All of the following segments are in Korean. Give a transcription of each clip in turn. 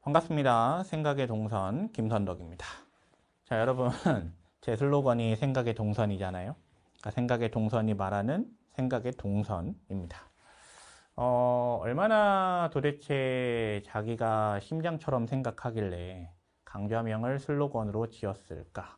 반갑습니다. 생각의 동선 김선덕입니다. 자, 여러분, 제 슬로건이 생각의 동선이잖아요. 그러니까 생각의 동선이 말하는 생각의 동선입니다. 얼마나 도대체 자기가 심장처럼 생각하길래 강좌명을 슬로건으로 지었을까?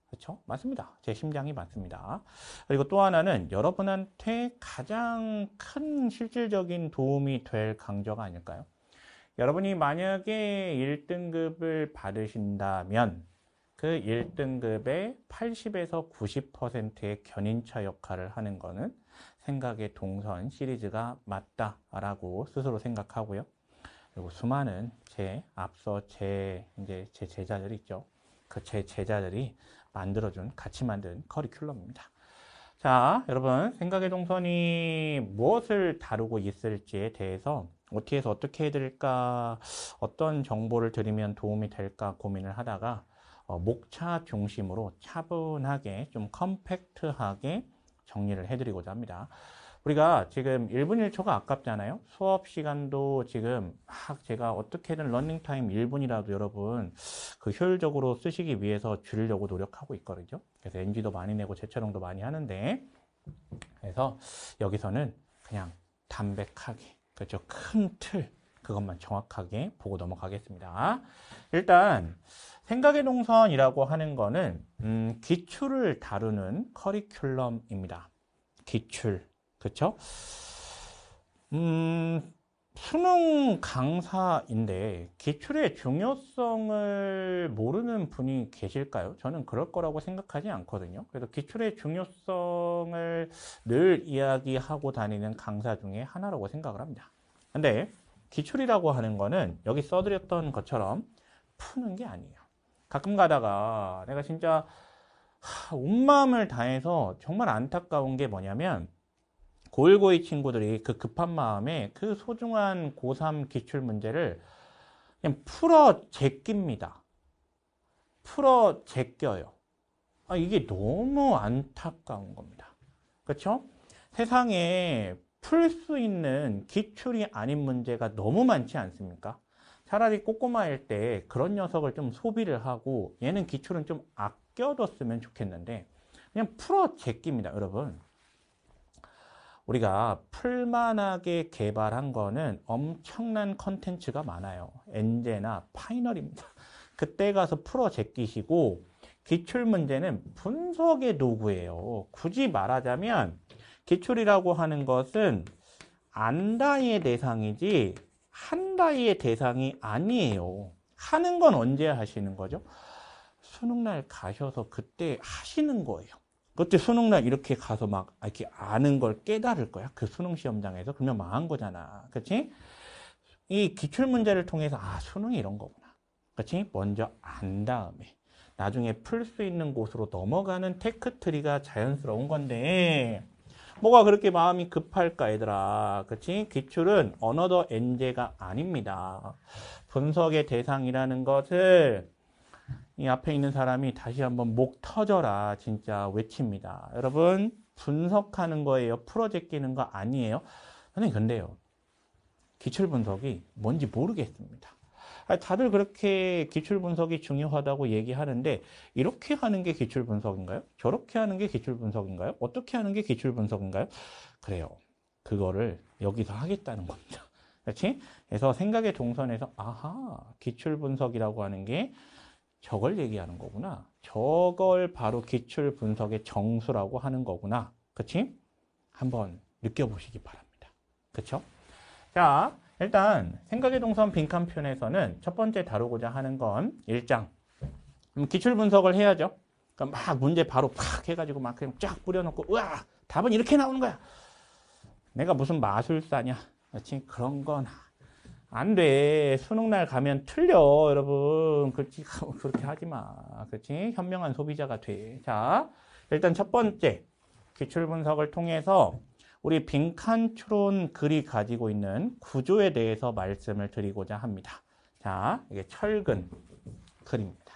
그렇죠? 맞습니다. 제 심장이 맞습니다. 그리고 또 하나는 여러분한테 가장 큰 실질적인 도움이 될 강좌가 아닐까요? 여러분이 만약에 1등급을 받으신다면 그 1등급의 80에서 90%의 견인차 역할을 하는 것은 생각의 동선 시리즈가 맞다라고 스스로 생각하고요. 그리고 수많은 앞서 제 제자들이 있죠. 그 제 제자들이 같이 만든 커리큘럼입니다. 자, 여러분, 생각의 동선이 무엇을 다루고 있을지에 대해서 어떻게 해서 어떻게 해드릴까, 어떤 정보를 드리면 도움이 될까 고민을 하다가 목차 중심으로 차분하게 좀 컴팩트하게 정리를 해드리고자 합니다. 우리가 지금 1분 1초가 아깝잖아요. 수업 시간도 지금 제가 어떻게든 러닝타임 1분이라도 여러분 그 효율적으로 쓰시기 위해서 줄이려고 노력하고 있거든요. 그래서 NG도 많이 내고 재촬영도 많이 하는데, 그래서 여기서는 그냥 담백하게, 그렇죠, 큰 틀 그것만 정확하게 보고 넘어가겠습니다. 일단 생각의 동선이라고 하는 거는 기출을 다루는 커리큘럼입니다. 기출, 그렇죠? 수능 강사인데 기출의 중요성을 모르는 분이 계실까요? 저는 그럴 거라고 생각하지 않거든요. 그래서 기출의 중요성을 늘 이야기하고 다니는 강사 중에 하나라고 생각을 합니다. 근데 기출이라고 하는 거는 여기 써드렸던 것처럼 푸는 게 아니에요. 가끔 가다가 내가 진짜 온 마음을 다해서 정말 안타까운 게 뭐냐면, 고1, 고2 친구들이 그 급한 마음에 그 소중한 고3 기출 문제를 그냥 풀어 제낍니다. 풀어 제껴요. 이게 너무 안타까운 겁니다. 그렇죠? 세상에 풀 수 있는 기출이 아닌 문제가 너무 많지 않습니까? 차라리 꼬꼬마일 때 그런 녀석을 좀 소비를 하고 얘는 기출은 좀 아껴뒀으면 좋겠는데 그냥 풀어 제낍니다, 여러분. 우리가 풀만하게 개발한 거는 엄청난 컨텐츠가 많아요. 엔제나 파이널입니다. 그때 가서 풀어 제끼시고, 기출문제는 분석의 도구예요. 굳이 말하자면 기출이라고 하는 것은 안다의 대상이지 한다의 대상이 아니에요. 하는 건 언제 하시는 거죠? 수능날 가셔서 그때 하시는 거예요. 그때 수능날 이렇게 가서 막 이렇게 아는 걸 깨달을 거야. 그 수능 시험장에서. 그러면 망한 거잖아. 그렇지? 이 기출 문제를 통해서 수능이 이런 거구나. 그렇지? 먼저 안 다음에 나중에 풀 수 있는 곳으로 넘어가는 테크트리가 자연스러운 건데 뭐가 그렇게 마음이 급할까, 얘들아. 그렇지? 기출은 어너더 엔제가 아닙니다. 분석의 대상이라는 것을 이 앞에 있는 사람이 다시 한번 목 터져라 진짜 외칩니다. 여러분, 분석하는 거예요. 풀어 제끼는 거 아니에요. 선생님, 근데요, 기출 분석이 뭔지 모르겠습니다. 다들 그렇게 기출 분석이 중요하다고 얘기하는데 이렇게 하는 게 기출 분석인가요? 저렇게 하는 게 기출 분석인가요? 어떻게 하는 게 기출 분석인가요? 그래요. 그거를 여기서 하겠다는 겁니다. 그렇지? 그래서 생각의 동선에서 기출 분석이라고 하는 게 저걸 얘기하는 거구나. 저걸 바로 기출 분석의 정수라고 하는 거구나. 그치? 한번 느껴보시기 바랍니다. 그쵸? 자, 일단 생각의 동선 빈칸편에서는 첫 번째 다루고자 하는 건 1장. 기출 분석을 해야죠. 그러니까 막 문제 바로 팍 해가지고 막 그냥 쫙 뿌려놓고 우와! 답은 이렇게 나오는 거야. 내가 무슨 마술사냐. 그치? 그런 건 안 돼. 수능날 가면 틀려, 여러분. 그렇지, 그렇게 하지 마. 그렇지? 현명한 소비자가 돼. 자, 일단 첫 번째, 기출 분석을 통해서 우리 빈칸 추론 글이 가지고 있는 구조에 대해서 말씀을 드리고자 합니다. 자, 이게 철근 글입니다.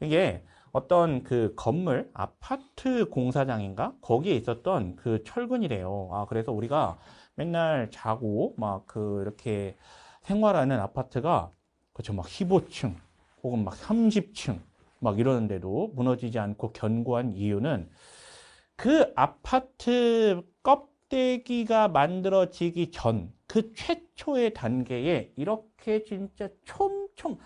이게 어떤 그 건물, 아파트 공사장인가? 거기에 있었던 그 철근이래요. 그래서 우리가 맨날 자고 막 이렇게 생활하는 아파트가 그렇죠. 막 15층 혹은 막 30층 막 이러는데도 무너지지 않고 견고한 이유는 그 아파트 껍데기가 만들어지기 전 그 최초의 단계에 이렇게 진짜 촘촘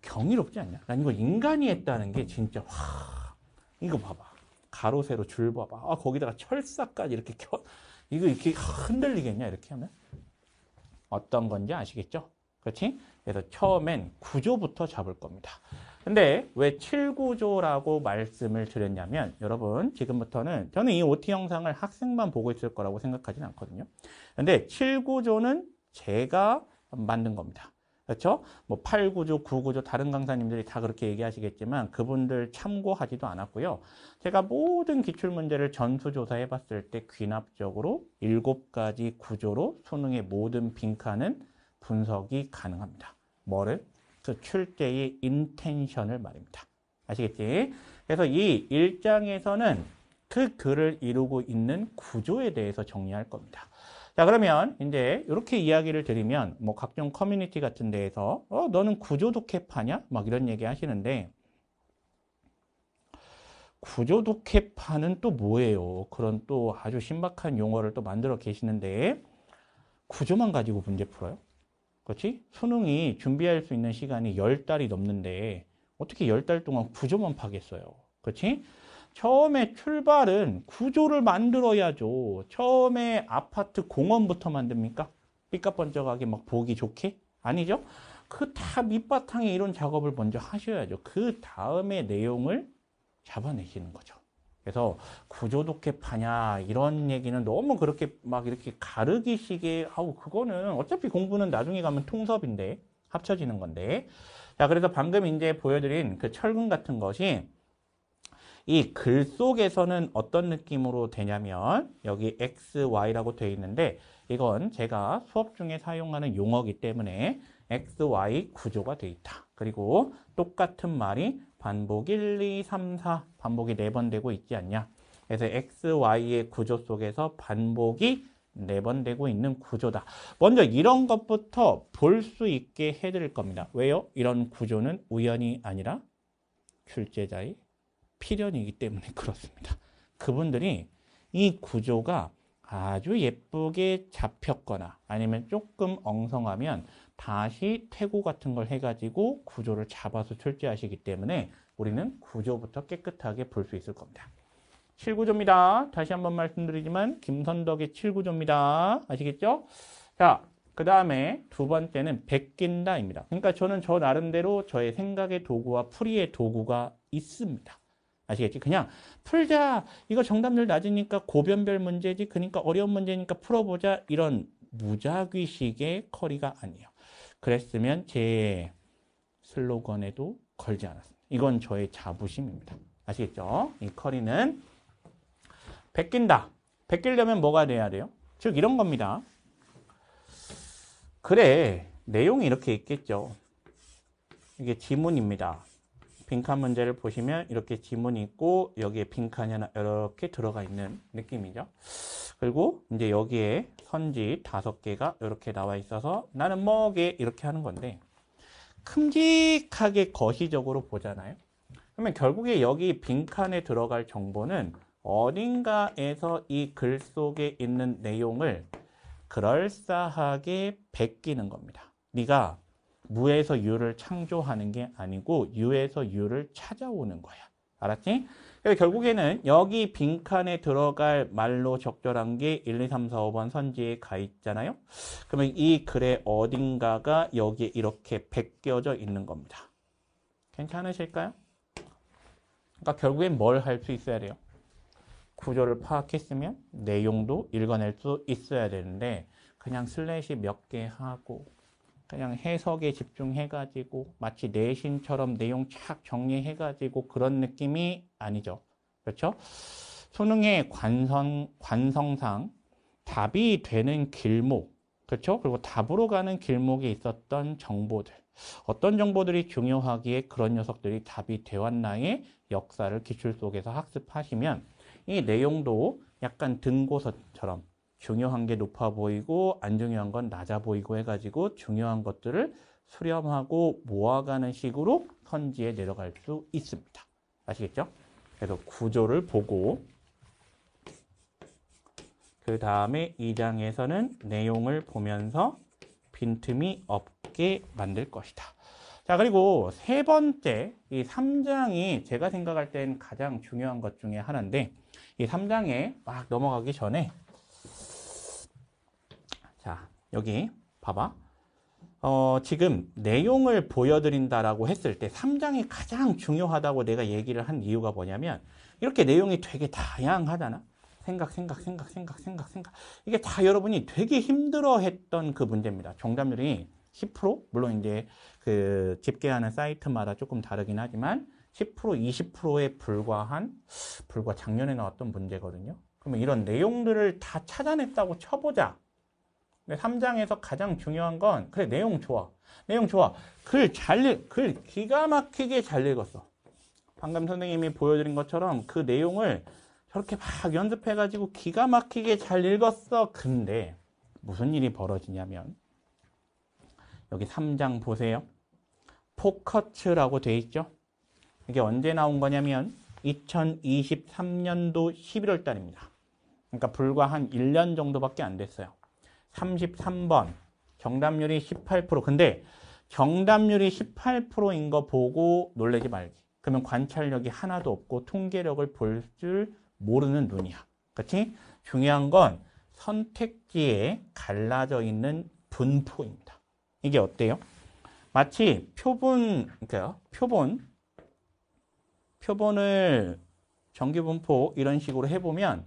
경이롭지 않냐? 난 이거 인간이 했다는 게 진짜 와 이거 봐봐. 가로 세로 줄 봐봐. 아 거기다가 철사까지 이렇게 이거 이렇게 흔들리겠냐 이렇게 하면 어떤 건지 아시겠죠? 그렇지? 그래서 처음엔 구조부터 잡을 겁니다. 근데 왜 7구조라고 말씀을 드렸냐면 여러분 지금부터는 저는 이 OT 영상을 학생만 보고 있을 거라고 생각하지는 않거든요. 근데 7구조는 제가 만든 겁니다. 그렇죠? 뭐 8구조, 9구조 다른 강사님들이 다 그렇게 얘기하시겠지만 그분들 참고하지도 않았고요. 제가 모든 기출문제를 전수조사해 봤을 때 귀납적으로 7가지 구조로 수능의 모든 빈칸은 분석이 가능합니다. 뭐를? 그 출제의 인텐션을 말입니다. 아시겠지? 그래서 이 1장에서는 그 글을 이루고 있는 구조에 대해서 정리할 겁니다. 자, 그러면 이제 이렇게 이야기를 드리면 뭐 각종 커뮤니티 같은 데에서 너는 구조 독해파냐? 막 이런 얘기 하시는데 구조 독해파는 또 뭐예요? 그런 또 아주 신박한 용어를 또 만들어 계시는데 구조만 가지고 문제 풀어요? 그렇지? 수능이 준비할 수 있는 시간이 10달이 넘는데 어떻게 10달 동안 구조만 파겠어요? 그렇지? 처음에 출발은 구조를 만들어야죠. 처음에 아파트 공원부터 만듭니까? 삐까번쩍하게 막 보기 좋게? 아니죠? 그 다 밑바탕에 이런 작업을 먼저 하셔야죠. 그 다음에 내용을 잡아내시는 거죠. 그래서 구조 독해파냐 이런 얘기는 너무 그렇게 막 이렇게 가르기식의 아우 그거는 어차피 공부는 나중에 가면 통섭인데 합쳐지는 건데 자 그래서 방금 이제 보여드린 그 철근 같은 것이 이 글 속에서는 어떤 느낌으로 되냐면 여기 X, Y라고 되어 있는데 이건 제가 수업 중에 사용하는 용어이기 때문에 X, Y 구조가 되어 있다. 그리고 똑같은 말이 반복 1, 2, 3, 4 반복이 4번 되고 있지 않냐. 그래서 X, Y의 구조 속에서 반복이 4번 되고 있는 구조다. 먼저 이런 것부터 볼 수 있게 해드릴 겁니다. 왜요? 이런 구조는 우연이 아니라 출제자의 필연이기 때문에 그렇습니다. 그분들이 이 구조가 아주 예쁘게 잡혔거나 아니면 조금 엉성하면 다시 태고 같은 걸 해가지고 구조를 잡아서 출제하시기 때문에 우리는 구조부터 깨끗하게 볼 수 있을 겁니다. 7구조입니다. 다시 한번 말씀드리지만 김선덕의 7구조입니다. 아시겠죠? 자, 그 다음에 두 번째는 베낀다입니다. 그러니까 저는 저 나름대로 저의 생각의 도구와 풀이의 도구가 있습니다. 아시겠지? 그냥 풀자. 이거 정답률 낮으니까 고변별 문제지. 그러니까 어려운 문제니까 풀어보자. 이런 무작위식의 커리가 아니에요. 그랬으면 제 슬로건에도 걸지 않았습니다. 이건 저의 자부심입니다. 아시겠죠? 이 커리는 베낀다. 베끼려면 뭐가 돼야 돼요? 즉 이런 겁니다. 그래, 내용이 이렇게 있겠죠. 이게 지문입니다. 빈칸 문제를 보시면 이렇게 지문이 있고 여기에 빈칸이 하나 이렇게 들어가 있는 느낌이죠. 그리고 이제 여기에 선지 5개가 이렇게 나와 있어서 나는 뭐게 이렇게 하는 건데 큼직하게 거시적으로 보잖아요. 그러면 결국에 여기 빈칸에 들어갈 정보는 어딘가에서 이 글 속에 있는 내용을 그럴싸하게 베끼는 겁니다. 네가 무에서 유를 창조하는 게 아니고 유에서 유를 찾아오는 거야. 알았지? 그래서 결국에는 여기 빈칸에 들어갈 말로 적절한 게 1, 2, 3, 4, 5번 선지에 가 있잖아요. 그러면 이 글의 어딘가가 여기에 이렇게 베껴져 있는 겁니다. 괜찮으실까요? 그러니까 결국엔 뭘 할 수 있어야 돼요? 구조를 파악했으면 내용도 읽어낼 수 있어야 되는데 그냥 슬래시 몇 개 하고 그냥 해석에 집중해가지고 마치 내신처럼 내용 착 정리해가지고 그런 느낌이 아니죠. 그렇죠? 수능의 관성상 답이 되는 길목, 그렇죠? 그리고 답으로 가는 길목에 있었던 정보들, 어떤 정보들이 중요하기에 그런 녀석들이 답이 되었나의 역사를 기출 속에서 학습하시면 이 내용도 약간 등고서처럼 중요한 게 높아 보이고 안 중요한 건 낮아 보이고 해가지고 중요한 것들을 수렴하고 모아가는 식으로 선지에 내려갈 수 있습니다. 아시겠죠? 그래서 구조를 보고 그 다음에 2장에서는 내용을 보면서 빈틈이 없게 만들 것이다. 자, 그리고 세 번째, 이 3장이 제가 생각할 땐 가장 중요한 것 중에 하나인데, 이 3장에 막 넘어가기 전에, 자, 여기 봐봐. 지금 내용을 보여드린다라고 했을 때 3장이 가장 중요하다고 내가 얘기를 한 이유가 뭐냐면, 이렇게 내용이 되게 다양하잖아. 생각. 이게 다 여러분이 되게 힘들어 했던 그 문제입니다. 정답률이 10%? 물론 이제 그 집계하는 사이트마다 조금 다르긴 하지만 10%, 20%에 불과 작년에 나왔던 문제거든요. 그러면 이런 내용들을 다 찾아냈다고 쳐보자. 근데 3장에서 가장 중요한 건, 그래, 내용 좋아. 글 기가 막히게 잘 읽었어. 방금 선생님이 보여드린 것처럼 그 내용을 저렇게 막 연습해가지고 기가 막히게 잘 읽었어. 근데 무슨 일이 벌어지냐면 여기 3장 보세요. 포커츠라고 돼 있죠. 이게 언제 나온 거냐면 2023년도 11월 달입니다. 그러니까 불과 한 1년 정도밖에 안 됐어요. 33번 정답률이 18%. 근데 정답률이 18%인 거 보고 놀라지 말기. 그러면 관찰력이 하나도 없고 통계력을 볼 줄 모르는 눈이야. 그렇지? 중요한 건 선택지에 갈라져 있는 분포입니다. 이게 어때요? 마치 표본을 정규분포 이런 식으로 해보면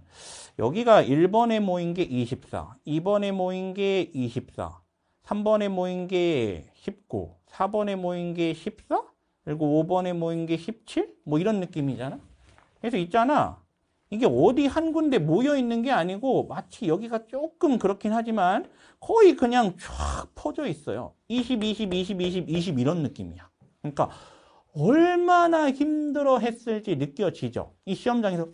여기가 1번에 모인 게 24, 2번에 모인 게 24, 3번에 모인 게 19, 4번에 모인 게 14, 그리고 5번에 모인 게 17? 뭐 이런 느낌이잖아. 그래서 있잖아. 이게 어디 한 군데 모여 있는 게 아니고 마치 여기가 조금 그렇긴 하지만 거의 그냥 쫙 퍼져 있어요. 20, 20, 20, 20, 20 이런 느낌이야. 그러니까 얼마나 힘들어 했을지 느껴지죠. 이 시험장에서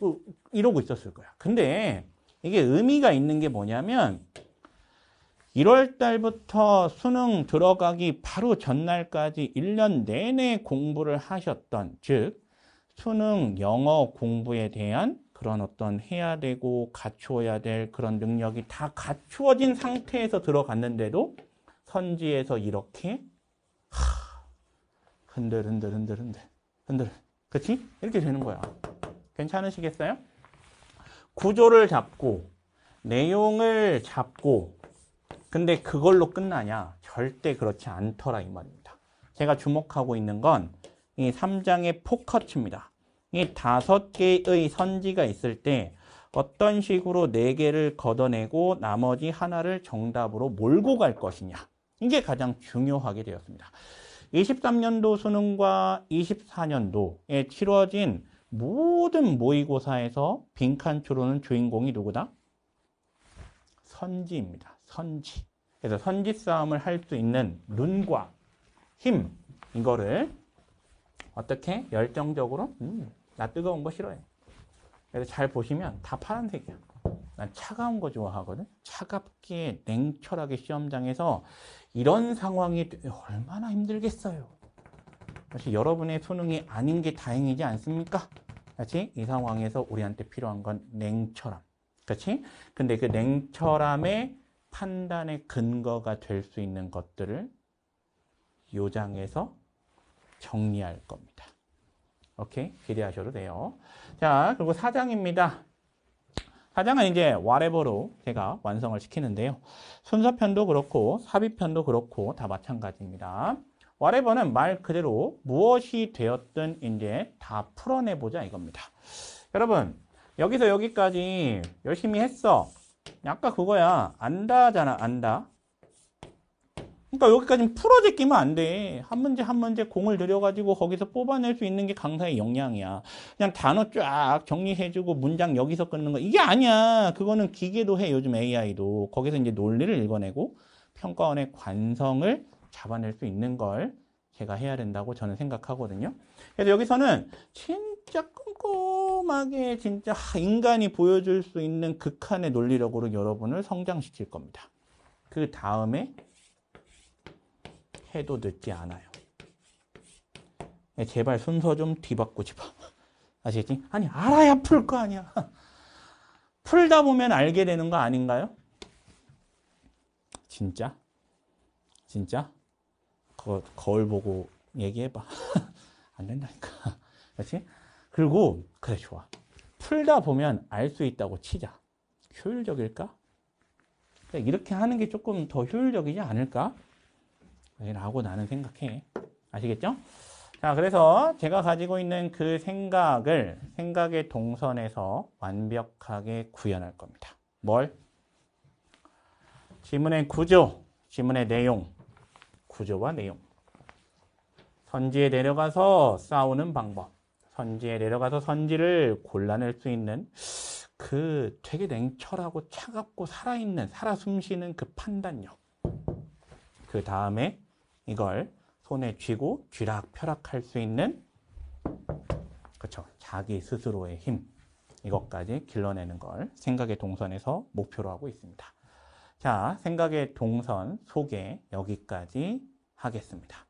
이러고 있었을 거야. 근데 이게 의미가 있는 게 뭐냐면 1월 달부터 수능 들어가기 바로 전날까지 1년 내내 공부를 하셨던, 즉 수능 영어 공부에 대한 그런 어떤 해야 되고 갖추어야 될 그런 능력이 다 갖추어진 상태에서 들어갔는데도 선지에서 이렇게 흔들. 그치? 이렇게 되는 거야. 괜찮으시겠어요? 구조를 잡고 내용을 잡고 근데 그걸로 끝나냐? 절대 그렇지 않더라 이 말입니다. 제가 주목하고 있는 건 이 3장의 포커츠입니다. 이 5개의 선지가 있을 때 어떤 식으로 4개를 걷어내고 나머지 하나를 정답으로 몰고 갈 것이냐. 이게 가장 중요하게 되었습니다. 23년도 수능과 24년도에 치러진 모든 모의고사에서 빈칸 추로는 주인공이 누구다? 선지입니다. 선지. 그래서 선지 싸움을 할 수 있는 눈과 힘, 이거를 어떻게 열정적으로 나 뜨거운 거 싫어해. 그래서 잘 보시면 다 파란색이야. 난 차가운 거 좋아하거든. 차갑게 냉철하게 시험장에서 이런 상황이 얼마나 힘들겠어요. 사실 여러분의 수능이 아닌 게 다행이지 않습니까? 그렇지? 이 상황에서 우리한테 필요한 건 냉철함. 그렇지? 근데 그 냉철함의 판단의 근거가 될 수 있는 것들을 이 장에서 정리할 겁니다. 오케이? 기대하셔도 돼요. 자, 그리고 4장입니다. 4장은 이제 whatever로 제가 완성을 시키는데요. 순서편도 그렇고 삽입편도 그렇고 다 마찬가지입니다. whatever는 말 그대로 무엇이 되었든 이제 다 풀어내보자 이겁니다. 여러분, 여기서 여기까지 열심히 했어. 아까 그거야. 안다잖아, 안다. 그러니까 여기까지는 풀어 제끼면 안 돼. 한 문제 한 문제 공을 들여가지고 거기서 뽑아낼 수 있는 게 강사의 역량이야. 그냥 단어 쫙 정리해주고 문장 여기서 끊는 거 이게 아니야. 그거는 기계도 해. 요즘 AI도. 거기서 이제 논리를 읽어내고 평가원의 관성을 잡아낼 수 있는 걸 제가 해야 된다고 저는 생각하거든요. 그래서 여기서는 진짜 꼼꼼하게 진짜 인간이 보여줄 수 있는 극한의 논리력으로 여러분을 성장시킬 겁니다. 그 다음에 해도 늦지 않아요. 제발 순서 좀 뒤바꾸지 마. 아시겠지? 아니, 알아야 풀 거 아니야. 풀다 보면 알게 되는 거 아닌가요? 진짜? 진짜? 그거 거울 보고 얘기해봐. 안 된다니까. 그렇지? 그리고, 그래, 좋아. 풀다 보면 알 수 있다고 치자. 효율적일까? 이렇게 하는 게 조금 더 효율적이지 않을까? 라고 나는 생각해. 아시겠죠? 자, 그래서 제가 가지고 있는 그 생각을 생각의 동선에서 완벽하게 구현할 겁니다. 뭘? 지문의 구조, 지문의 내용, 구조와 내용. 선지에 내려가서 싸우는 방법. 선지에 내려가서 선지를 골라낼 수 있는 그 되게 냉철하고 차갑고 살아있는, 살아 숨쉬는 그 판단력. 그 다음에 이걸 손에 쥐고 쥐락펴락할 수 있는, 그렇죠, 자기 스스로의 힘. 이것까지 길러내는 걸 생각의 동선에서 목표로 하고 있습니다. 자, 생각의 동선 소개 여기까지 하겠습니다.